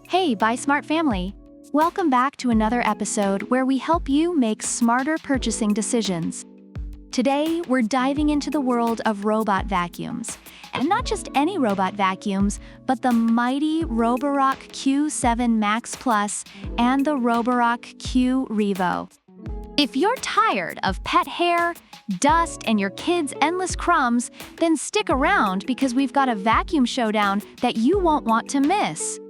Hey, Buy Smart family! Welcome back to another episode where we help you make smarter purchasing decisions. Today, we're diving into the world of robot vacuums. And not just any robot vacuums, but the mighty Roborock Q7 Max Plus and the Roborock Q Revo. If you're tired of pet hair, dust, and your kids' endless crumbs, then stick around because we've got a vacuum showdown that you won't want to miss.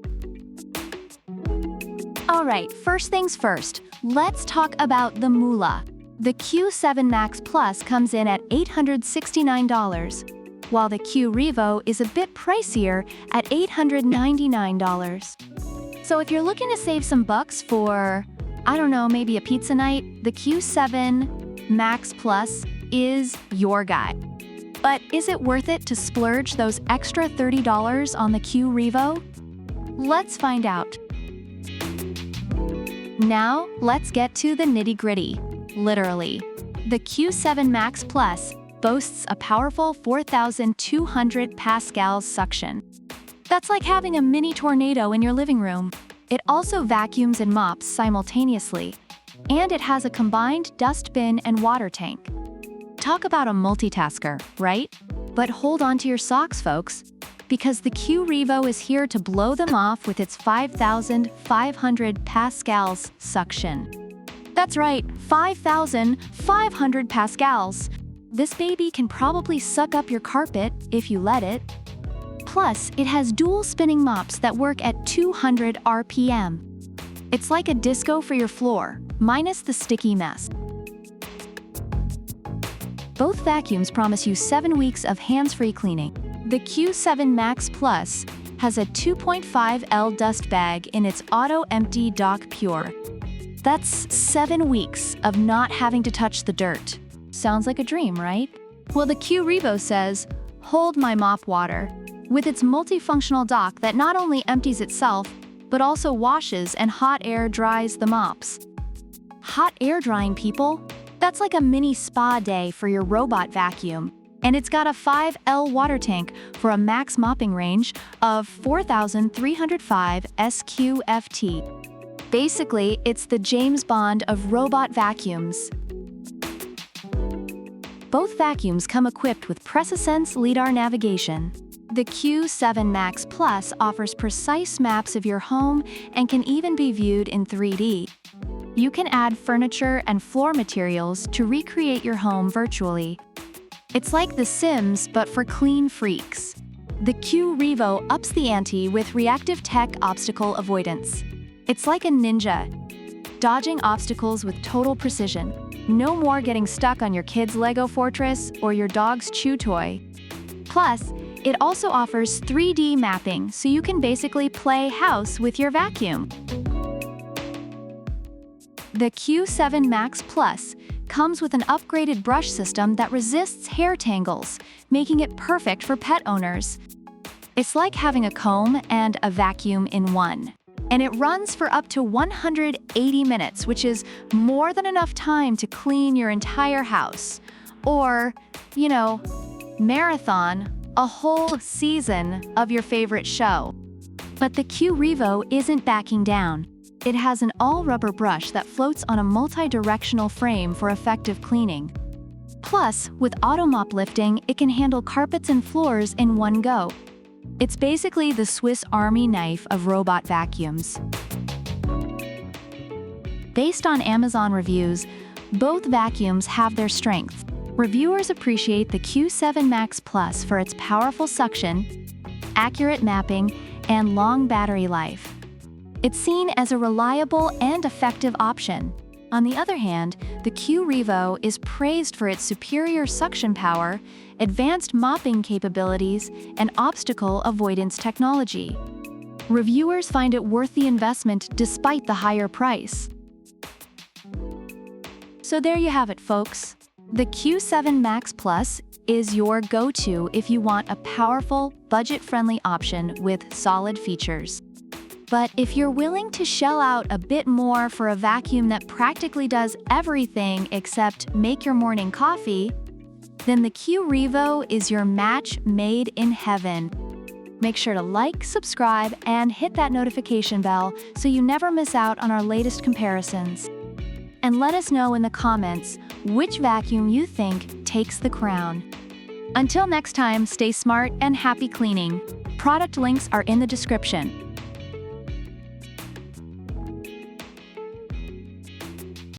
Alright, first things first, let's talk about the moolah. The Q7 Max Plus comes in at $869, while the Q Revo is a bit pricier at $899. So if you're looking to save some bucks for, maybe a pizza night, the Q7 Max Plus is your guy. But is it worth it to splurge those extra $30 on the Q Revo? Let's find out. Now, let's get to the nitty-gritty. Literally. The Q7 Max Plus boasts a powerful 4,200 pascals suction. That's like having a mini tornado in your living room. It also vacuums and mops simultaneously, and it has a combined dust bin and water tank. Talk about a multitasker, right? But hold on to your socks, folks, because the Q Revo is here to blow them off with its 5,500 pascals suction. That's right, 5,500 pascals. This baby can probably suck up your carpet if you let it. Plus, it has dual spinning mops that work at 200 RPM. It's like a disco for your floor, minus the sticky mess. Both vacuums promise you 7 weeks of hands-free cleaning. The Q7 Max Plus has a 2.5L dust bag in its auto-empty Dock Pure. That's 7 weeks of not having to touch the dirt. Sounds like a dream, right? Well, the Q Revo says, "Hold my mop water," with its multifunctional dock that not only empties itself, but also washes and hot air dries the mops. Hot air drying, people? That's like a mini spa day for your robot vacuum. And it's got a 5L water tank for a max mopping range of 4,305 SQFT. Basically, it's the James Bond of robot vacuums. Both vacuums come equipped with PreciSense LiDAR navigation. The Q7 Max Plus offers precise maps of your home and can even be viewed in 3D. You can add furniture and floor materials to recreate your home virtually. It's like The Sims, but for clean freaks. The Q Revo ups the ante with reactive tech obstacle avoidance. It's like a ninja, dodging obstacles with total precision. No more getting stuck on your kid's Lego fortress or your dog's chew toy. Plus, it also offers 3D mapping, so you can basically play house with your vacuum. The Q7 Max Plus comes with an upgraded brush system that resists hair tangles, making it perfect for pet owners. It's like having a comb and a vacuum in one. And it runs for up to 180 minutes, which is more than enough time to clean your entire house. Or, marathon a whole season of your favorite show. But the Q Revo isn't backing down. It has an all-rubber brush that floats on a multi-directional frame for effective cleaning. Plus, with auto mop lifting, it can handle carpets and floors in one go. It's basically the Swiss Army knife of robot vacuums. Based on Amazon reviews, both vacuums have their strengths. Reviewers appreciate the Q7 Max Plus for its powerful suction, accurate mapping, and long battery life. It's seen as a reliable and effective option. On the other hand, the Q Revo is praised for its superior suction power, advanced mopping capabilities, and obstacle avoidance technology. Reviewers find it worth the investment despite the higher price. So there you have it, folks. The Q7 Max Plus is your go-to if you want a powerful, budget-friendly option with solid features. But if you're willing to shell out a bit more for a vacuum that practically does everything except make your morning coffee, then the Q Revo is your match made in heaven. Make sure to like, subscribe, and hit that notification bell so you never miss out on our latest comparisons. And let us know in the comments which vacuum you think takes the crown. Until next time, stay smart and happy cleaning. Product links are in the description.